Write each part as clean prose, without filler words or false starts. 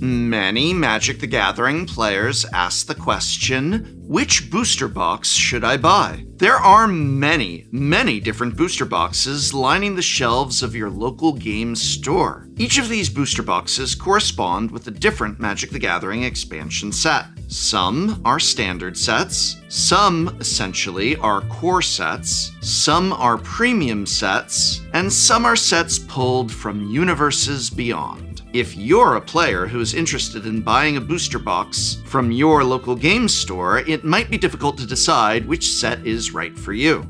Many Magic the Gathering players ask the question, which booster box should I buy? There are many different booster boxes lining the shelves of your local game store. Each of these booster boxes correspond with a different Magic the Gathering expansion set. Some are standard sets, some essentially are core sets, some are premium sets, and some are sets pulled from universes beyond. If you're a player who's interested in buying a booster box from your local game store, it might be difficult to decide which set is right for you.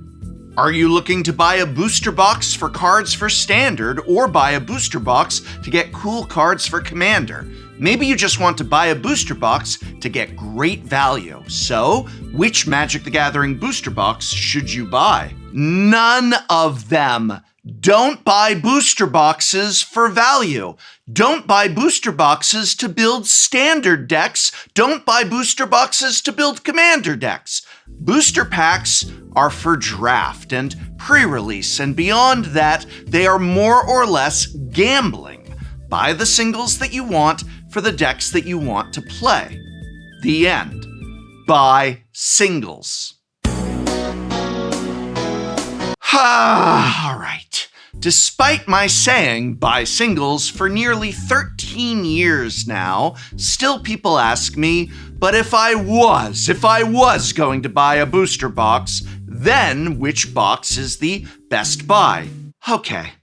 Are you looking to buy a booster box for cards for Standard or buy a booster box to get cool cards for Commander? Maybe you just want to buy a booster box to get great value. So, which Magic the Gathering booster box should you buy? None of them. Don't buy booster boxes for value. Don't buy booster boxes to build Standard decks. Don't buy booster boxes to build Commander decks. Booster packs are for draft and pre-release, and beyond that, they are more or less gambling. Buy the singles that you want for the decks that you want to play. The end. Buy singles. All right. Despite my saying buy singles for nearly 13 years now, still people ask me, but if I was going to buy a booster box, then which box is the best buy? Okay.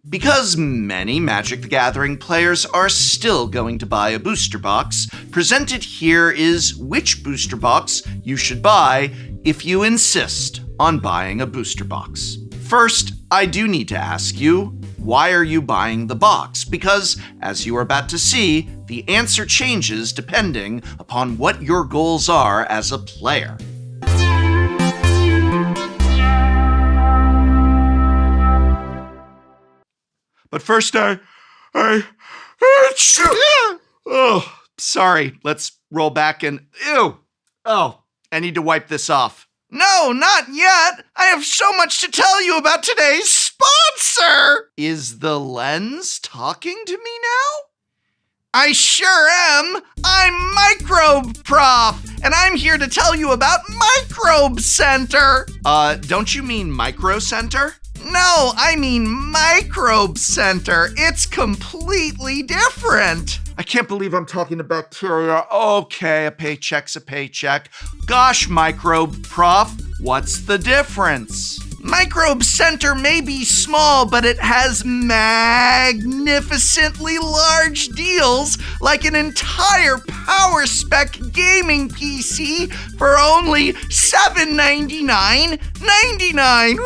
Because many Magic the Gathering players are still going to buy a booster box, presented here is which booster box you should buy if you insist on buying a booster box. First, I do need to ask you, why are you buying the box? Because, as you are about to see, the answer changes depending upon what your goals are as a player. But first, oh, sorry. Let's roll back and, ew. Oh, I need to wipe this off. No, not yet. I have so much to tell you about today's sponsor. Is the lens talking to me now? I sure am. I'm Microbe Prof, and I'm here to tell you about Microbe Center. Don't you mean Micro Center? No, I mean Microbe Center. It's completely different. I can't believe I'm talking to bacteria. Okay, a paycheck's a paycheck. Gosh, Microbe Prof, what's the difference? Microbe Center may be small, but it has magnificently large deals, like an entire power spec gaming PC for only $799.99.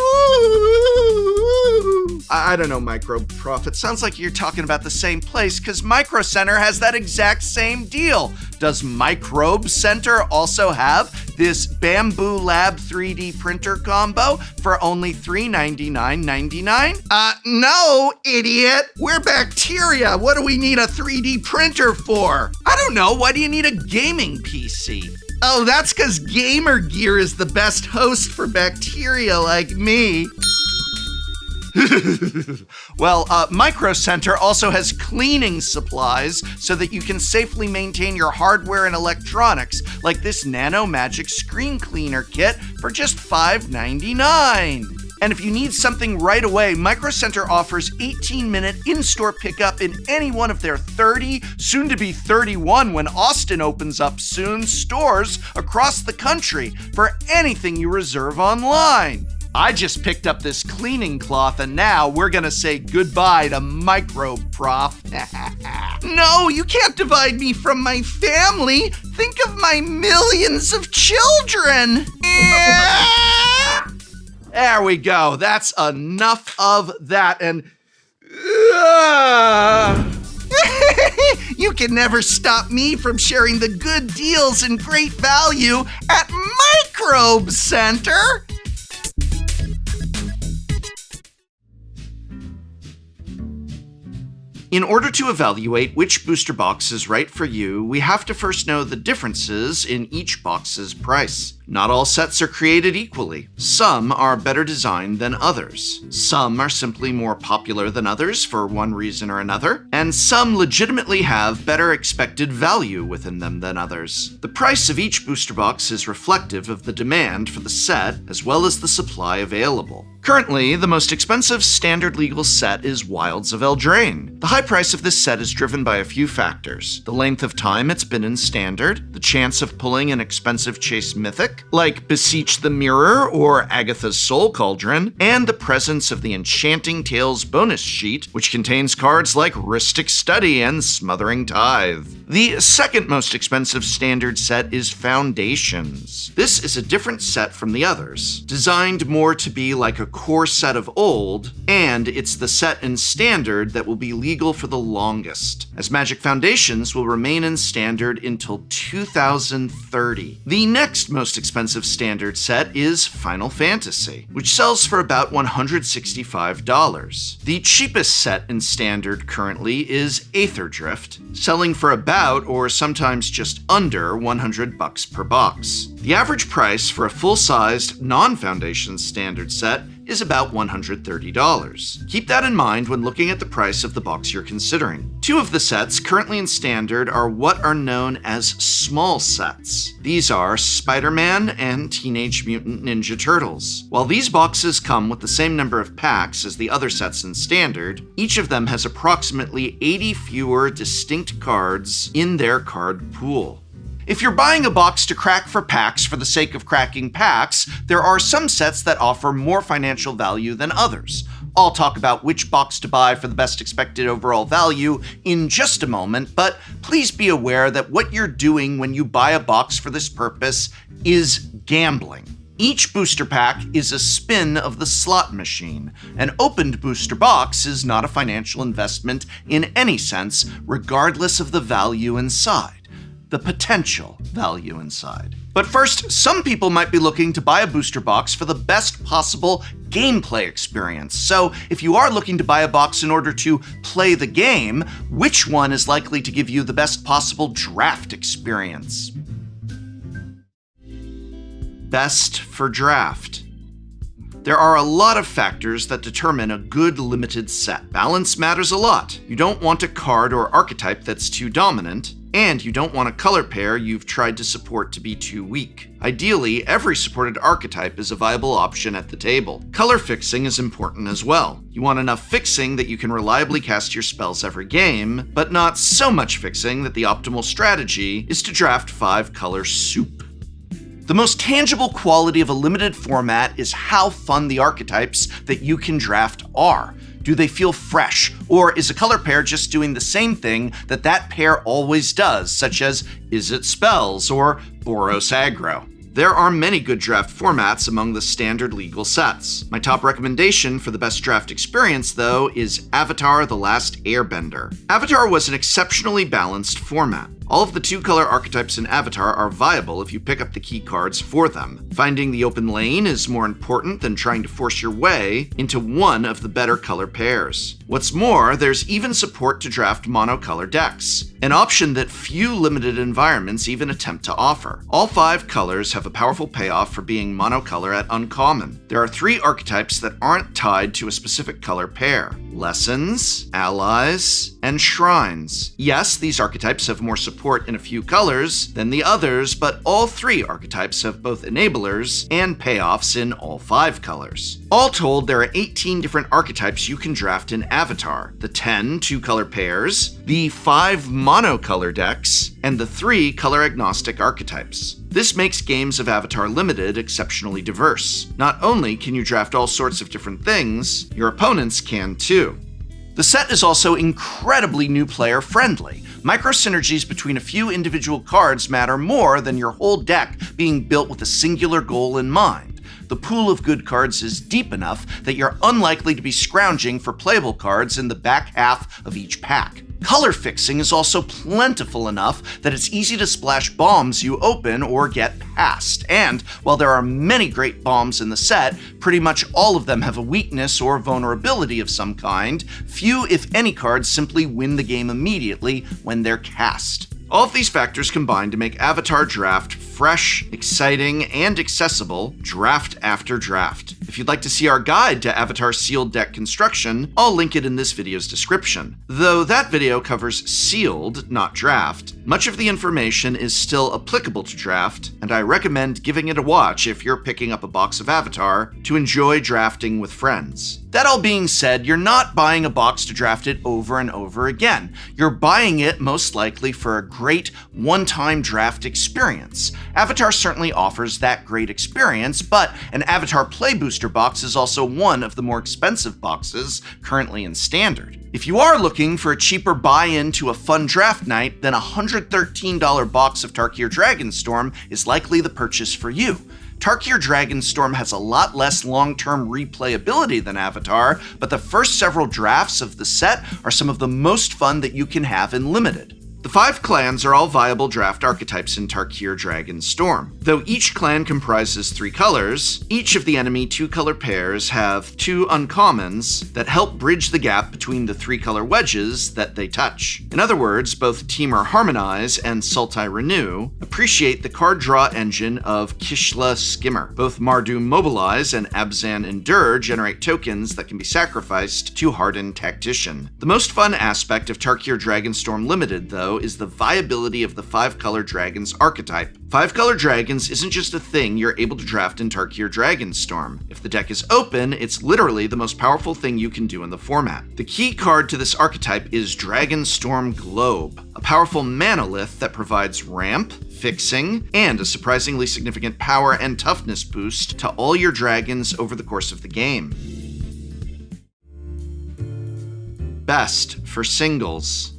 I don't know, Microbe Prof. It sounds like you're talking about the same place, because Micro Center has that exact same deal. Does Microbe Center also have this Bamboo Lab 3D printer combo for only $399.99? No, idiot. We're bacteria. What do we need a 3D printer for? I don't know. Why do you need a gaming PC? Oh, that's because Gamer Gear is the best host for bacteria like me. Well, Micro Center also has cleaning supplies so that you can safely maintain your hardware and electronics, like this Nano Magic Screen Cleaner Kit for just $5.99. And if you need something right away, Micro Center offers 18-minute in-store pickup in any one of their 30, soon to be 31 when Austin opens up soon, stores across the country for anything you reserve online. I just picked up this cleaning cloth, and now we're gonna say goodbye to Microbe Prof. No, you can't divide me from my family. Think of my millions of children. There we go. That's enough of that, and you can never stop me from sharing the good deals and great value at Microbe Center. In order to evaluate which booster box is right for you, we have to first know the differences in each box's price. Not all sets are created equally. Some are better designed than others. Some are simply more popular than others for one reason or another, and some legitimately have better expected value within them than others. The price of each booster box is reflective of the demand for the set as well as the supply available. Currently, the most expensive standard legal set is Wilds of Eldraine. The high price of this set is driven by a few factors: the length of time it's been in standard, the chance of pulling an expensive chase mythic, like Beseech the Mirror or Agatha's Soul Cauldron, and the presence of the Enchanting Tales bonus sheet, which contains cards like Rhystic Study and Smothering Tithe. The second most expensive standard set is Foundations. This is a different set from the others, designed more to be like a core set of old, and it's the set in standard that will be legal for the longest, as Magic Foundations will remain in standard until 2030. The next most expensive standard set is Final Fantasy, which sells for about $165. The cheapest set in standard currently is Aetherdrift, selling for about or sometimes just under $100 per box. The average price for a full-sized, non-Foundation standard set is about $130. Keep that in mind when looking at the price of the box you're considering. Two of the sets currently in standard are what are known as small sets. These are Spider-Man and Teenage Mutant Ninja Turtles. While these boxes come with the same number of packs as the other sets in standard, each of them has approximately 80 fewer distinct cards in their card pool. If you're buying a box to crack for packs for the sake of cracking packs, there are some sets that offer more financial value than others. I'll talk about which box to buy for the best expected overall value in just a moment, but please be aware that what you're doing when you buy a box for this purpose is gambling. Each booster pack is a spin of the slot machine. An opened booster box is not a financial investment in any sense, regardless of the value inside. The potential value inside. But first, some people might be looking to buy a booster box for the best possible gameplay experience. So if you are looking to buy a box in order to play the game, which one is likely to give you the best possible draft experience? Best for draft. There are a lot of factors that determine a good limited set. Balance matters a lot. You don't want a card or archetype that's too dominant, and you don't want a color pair you've tried to support to be too weak. Ideally, every supported archetype is a viable option at the table. Color fixing is important as well. You want enough fixing that you can reliably cast your spells every game, but not so much fixing that the optimal strategy is to draft 5-color soup. The most tangible quality of a limited format is how fun the archetypes that you can draft are. Do they feel fresh, or is a color pair just doing the same thing that that pair always does, such as Izzet Spells or Boros Aggro? There are many good draft formats among the standard legal sets. My top recommendation for the best draft experience, though, is Avatar: The Last Airbender. Avatar was an exceptionally balanced format. All of the 2-color archetypes in Avatar are viable if you pick up the key cards for them. Finding the open lane is more important than trying to force your way into one of the better color pairs. What's more, there's even support to draft monocolor decks, an option that few limited environments even attempt to offer. All 5 colors have a powerful payoff for being monocolor at uncommon. There are 3 archetypes that aren't tied to a specific color pair: Lessons, Allies, and Shrines. Yes, these archetypes have more support in a few colors than the others, but all 3 archetypes have both enablers and payoffs in all 5 colors. All told, there are 18 different archetypes you can draft in Avatar: the 10 2-color pairs, the 5 monocolor decks, and the 3 color-agnostic archetypes. This makes games of Avatar Limited exceptionally diverse. Not only can you draft all sorts of different things, your opponents can too. The set is also incredibly new player friendly. Micro-synergies between a few individual cards matter more than your whole deck being built with a singular goal in mind. The pool of good cards is deep enough that you're unlikely to be scrounging for playable cards in the back half of each pack. Color fixing is also plentiful enough that it's easy to splash bombs you open or get past. And while there are many great bombs in the set, pretty much all of them have a weakness or vulnerability of some kind. Few, if any, cards simply win the game immediately when they're cast. All of these factors combine to make Avatar Draft fresh, exciting, and accessible draft after draft. If you'd like to see our guide to Avatar sealed deck construction, I'll link it in this video's description. Though that video covers sealed, not draft, much of the information is still applicable to draft, and I recommend giving it a watch if you're picking up a box of Avatar to enjoy drafting with friends. That all being said, you're not buying a box to draft it over and over again. You're buying it most likely for a great one-time draft experience. Avatar certainly offers that great experience, but an Avatar Play Booster box is also one of the more expensive boxes currently in Standard. If you are looking for a cheaper buy-in to a fun draft night, then a $113 box of Tarkir Dragonstorm is likely the purchase for you. Tarkir Dragonstorm has a lot less long-term replayability than Avatar, but the first several drafts of the set are some of the most fun that you can have in Limited. The 5 clans are all viable draft archetypes in Tarkir Dragonstorm. Though each clan comprises 3 colors, each of the enemy 2-color pairs have 2 uncommons that help bridge the gap between the 3-color wedges that they touch. In other words, both Temur Harmonize and Sultai Renew appreciate the card draw engine of Kishla Skimmer. Both Mardu Mobilize and Abzan Endure generate tokens that can be sacrificed to Hardened Tactician. The most fun aspect of Tarkir Dragonstorm Limited, though, is the viability of the 5-color dragons archetype. 5-color dragons isn't just a thing you're able to draft in Tarkir Dragonstorm. If the deck is open, it's literally the most powerful thing you can do in the format. The key card to this archetype is Dragonstorm Globe, a powerful manolith that provides ramp, fixing, and a surprisingly significant power and toughness boost to all your dragons over the course of the game. Best for singles.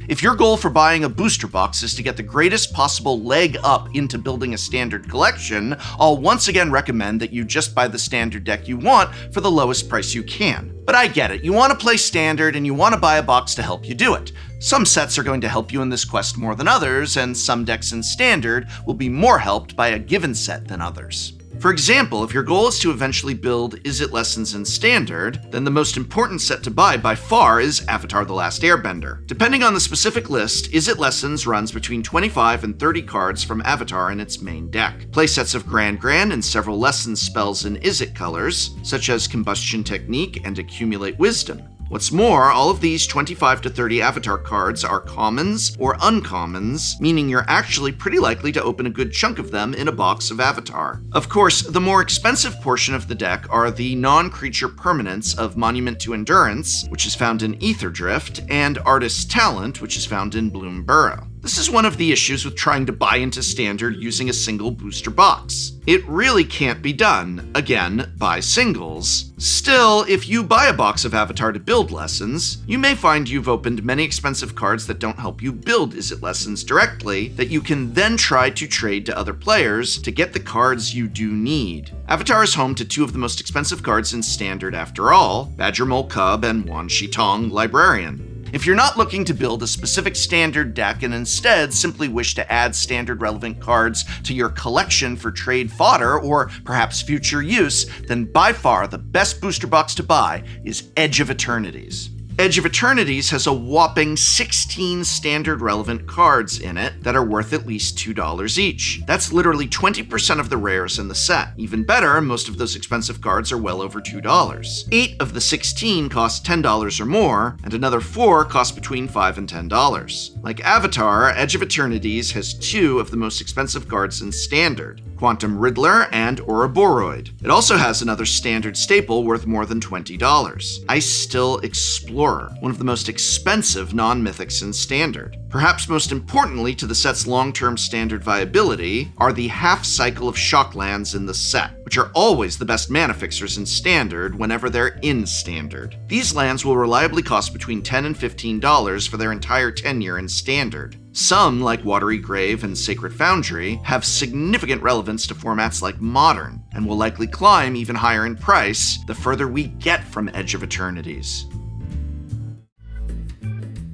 If your goal for buying a booster box is to get the greatest possible leg up into building a Standard collection, I'll once again recommend that you just buy the Standard deck you want for the lowest price you can. But I get it, you want to play Standard and you want to buy a box to help you do it. Some sets are going to help you in this quest more than others, and some decks in Standard will be more helped by a given set than others. For example, if your goal is to eventually build Izzet Lessons in Standard, then the most important set to buy by far is Avatar: The Last Airbender. Depending on the specific list, Izzet Lessons runs between 25 and 30 cards from Avatar in its main deck. Playsets of Grand and several Lessons spells in Izzet colors, such as Combustion Technique and Accumulate Wisdom. What's more, all of these 25 to 30 Avatar cards are commons or uncommons, meaning you're actually pretty likely to open a good chunk of them in a box of Avatar. Of course, the more expensive portion of the deck are the non-creature permanents of Monument to Endurance, which is found in Ether Drift, and Artist's Talent, which is found in Bloom Burrow. This is one of the issues with trying to buy into Standard using a single booster box. It really can't be done, again, by singles. Still, if you buy a box of Avatar to build lessons, you may find you've opened many expensive cards that don't help you build Izzet Lessons directly, that you can then try to trade to other players to get the cards you do need. Avatar is home to 2 of the most expensive cards in Standard after all, Badger Mole Cub and Wan Shi Tong Librarian. If you're not looking to build a specific Standard deck and instead simply wish to add Standard relevant cards to your collection for trade fodder or perhaps future use, then by far the best booster box to buy is Edge of Eternities. Edge of Eternities has a whopping 16 Standard relevant cards in it that are worth at least $2 each. That's literally 20% of the rares in the set. Even better, most of those expensive cards are well over $2. 8 of the 16 cost $10 or more, and another 4 cost between $5 and $10. Like Avatar, Edge of Eternities has 2 of the most expensive cards in Standard, Quantum Riddler and Ouroboros. It also has another Standard staple worth more than $20, Ice Still Explorer, one of the most expensive non-mythics in Standard. Perhaps most importantly to the set's long-term Standard viability are the half-cycle of Shocklands in the set, which are always the best mana fixers in Standard whenever they're in Standard. These lands will reliably cost between $10 and $15 for their entire tenure in Standard. Some, like Watery Grave and Sacred Foundry, have significant relevance to formats like Modern, and will likely climb even higher in price the further we get from Edge of Eternities.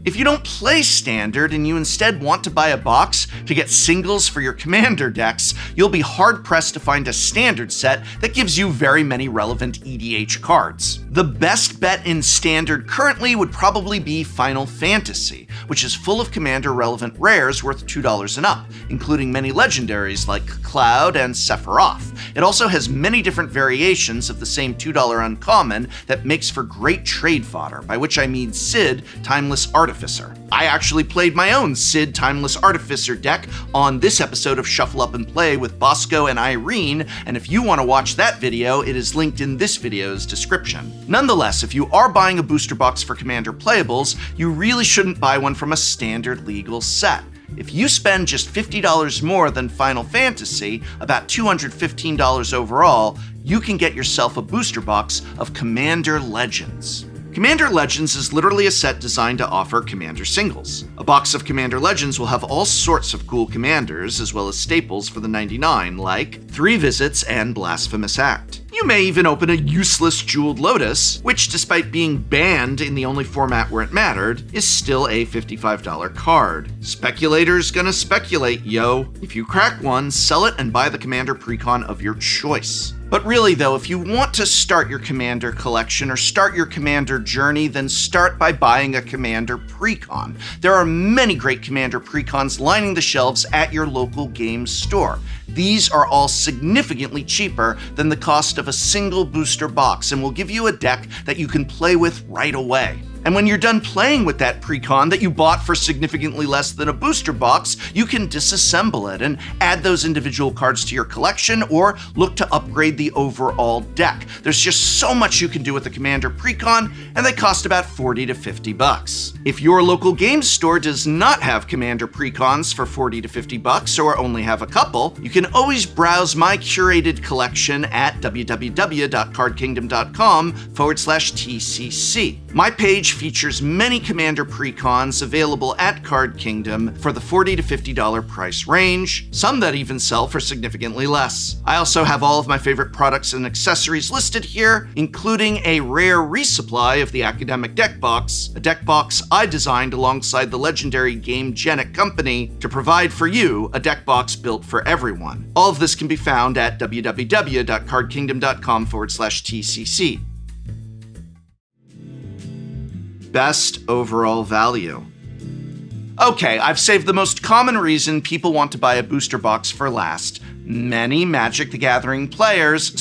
If you don't play Standard and you instead want to buy a box to get singles for your Commander decks, you'll be hard-pressed to find a Standard set that gives you very many relevant EDH cards. The best bet in Standard currently would probably be Final Fantasy, which is full of Commander-relevant rares worth $2 and up, including many legendaries like MacLeod and Sephiroth. It also has many different variations of the same $2 uncommon that makes for great trade fodder, by which I mean Sid, Timeless Artificer. I actually played my own Sid Timeless Artificer deck on this episode of Shuffle Up and Play with Bosco and Irene, and if you want to watch that video, it is linked in this video's description. Nonetheless, if you are buying a booster box for Commander playables, you really shouldn't buy one from a standard legal set. If you spend just $50 more than Final Fantasy, about $215 overall, you can get yourself a booster box of Commander Legends. Commander Legends is literally a set designed to offer Commander singles. A box of Commander Legends will have all sorts of cool commanders, as well as staples for the 99, like 3 Visits and Blasphemous Act. You may even open a useless Jeweled Lotus, which, despite being banned in the only format where it mattered, is still a $55 card. Speculators gonna speculate, yo. If you crack one, sell it and buy the Commander Precon of your choice. But really though, if you want to start your Commander collection or start your Commander journey, then start by buying a Commander Precon. There are many great Commander Precons lining the shelves at your local game store. These are all significantly cheaper than the cost of a single booster box and will give you a deck that you can play with right away. And when you're done playing with that Precon that you bought for significantly less than a booster box, you can disassemble it and add those individual cards to your collection or look to upgrade the overall deck. There's just so much you can do with the Commander Precon, and they cost about $40 to $50. If your local game store does not have Commander Precons for $40 to $50 or only have a couple, you can always browse my curated collection at www.cardkingdom.com/TCC. My page features many Commander Precons available at Card Kingdom for the $40 to $50 price range, some that even sell for significantly less. I also have all of my favorite products and accessories listed here, including a rare resupply of the Academic Deck Box, a deck box I designed alongside the legendary Game Genic Company to provide for you a deck box built for everyone. All of this can be found at www.cardkingdom.com/TCC. Best overall value. Okay, I've saved the most common reason people want to buy a booster box for last. Many Magic the Gathering players,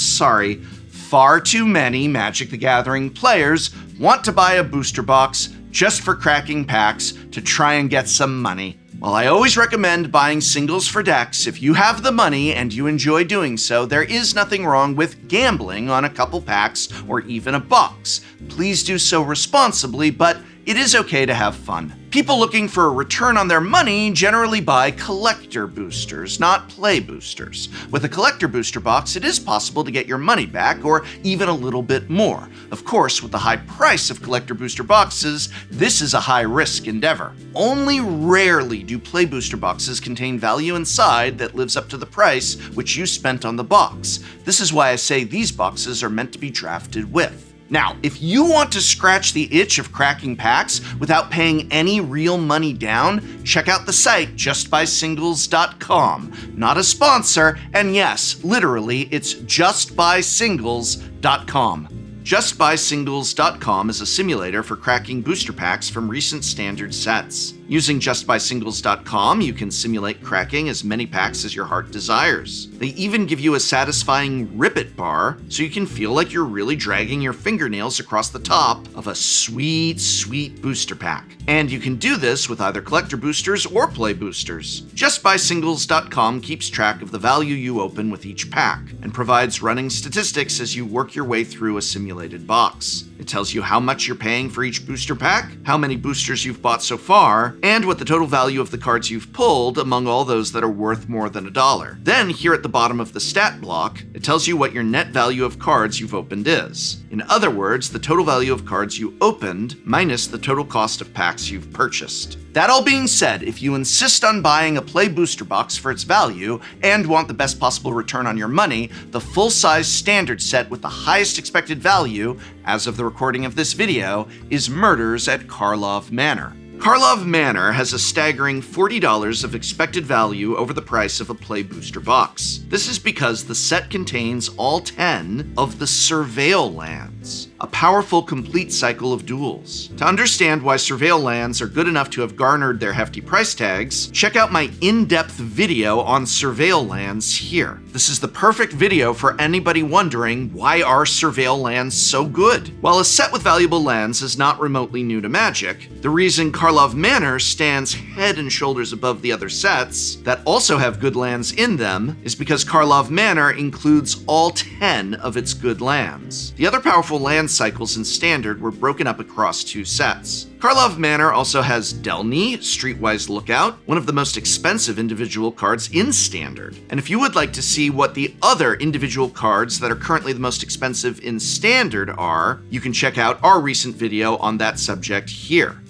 far too many Magic the Gathering players want to buy a booster box just for cracking packs to try and get some money. While I always recommend buying singles for decks, if you have the money and you enjoy doing so, there is nothing wrong with gambling on a couple packs or even a box. Please do so responsibly, but it is okay to have fun. People looking for a return on their money generally buy collector boosters, not play boosters. With a collector booster box, it is possible to get your money back or even a little bit more. Of course, with the high price of collector booster boxes, this is a high-risk endeavor. Only rarely do play booster boxes contain value inside that lives up to the price which you spent on the box. This is why I say these boxes are meant to be drafted with. Now, if you want to scratch the itch of cracking packs without paying any real money down, check out the site justbuysingles.com. Not a sponsor, and yes, literally, it's justbuysingles.com. JustBuySingles.com is a simulator for cracking booster packs from recent standard sets. Using JustBuySingles.com, you can simulate cracking as many packs as your heart desires. They even give you a satisfying rip-it bar, so you can feel like you're really dragging your fingernails across the top of a sweet, sweet booster pack. And you can do this with either collector boosters or play boosters. JustBuySingles.com keeps track of the value you open with each pack, and provides running statistics as you work your way through a simulated box. It tells you how much you're paying for each booster pack, how many boosters you've bought so far, and what the total value of the cards you've pulled among all those that are worth more than $1. Then, here at the bottom of the stat block, it tells you what your net value of cards you've opened is. In other words, the total value of cards you opened minus the total cost of packs you've purchased. That all being said, if you insist on buying a play booster box for its value and want the best possible return on your money, the full-size standard set with the highest expected value, as of the recording of this video, is Murders at Karlov Manor. Karlov Manor has a staggering $40 of expected value over the price of a Play booster box. This is because the set contains all 10 of the Surveil lands, a powerful complete cycle of duels. To understand why Surveil lands are good enough to have garnered their hefty price tags, check out my in-depth video on Surveil lands here. This is the perfect video for anybody wondering why are Surveil lands so good. While a set with valuable lands is not remotely new to Magic, the reason Karlov Manor stands head and shoulders above the other sets that also have good lands in them is because Karlov Manor includes all 10 of its good lands. The other powerful land cycles in Standard were broken up across 2 sets. Karlov Manor also has Delny, Streetwise Lookout, one of the most expensive individual cards in Standard. And if you would like to see what the other individual cards that are currently the most expensive in Standard are, you can check out our recent video on that subject here.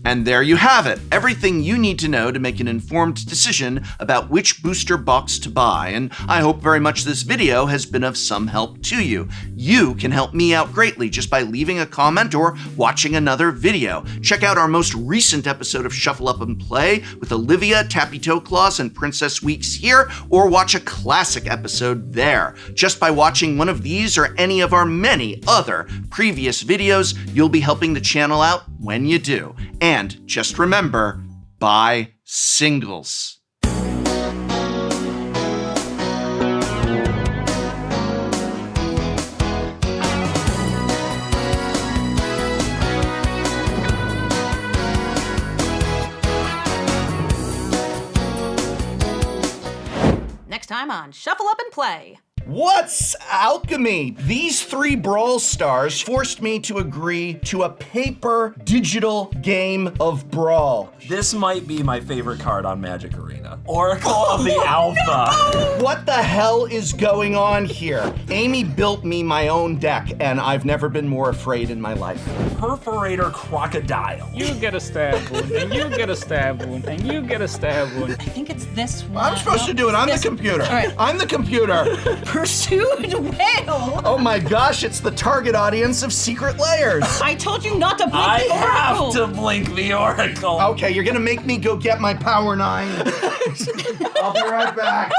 And there you have it, everything you need to know to make an informed decision about which booster box to buy, and I hope very much this video has been of some help to you. You can help me out greatly just by leaving a comment or watching another video. Check out our most recent episode of Shuffle Up and Play with Olivia, Tappy Toe Claws, and Princess Weeks here, or watch a classic episode there. Just by watching one of these or any of our many other previous videos, you'll be helping the channel out when you do. And just remember, buy singles. Next time on Shuffle Up and Play. What's alchemy? These 3 Brawl Stars forced me to agree to a paper digital game of Brawl. This might be my favorite card on Magic Arena. Oracle of the Alpha. What the hell is going on here? Amy built me my own deck, and I've never been more afraid in my life. Perforator Crocodile. You get a stab wound, and you get a stab wound, and you get a stab wound. I think it's this one. I'm supposed to do it. I'm the computer. All right. I'm the computer. Pursued whale. Oh my gosh, it's the target audience of Secret Layers. I told you not to blink I the oracle. have to blink the Oracle. Okay, you're gonna make me go get my Power 9. I'll be right back.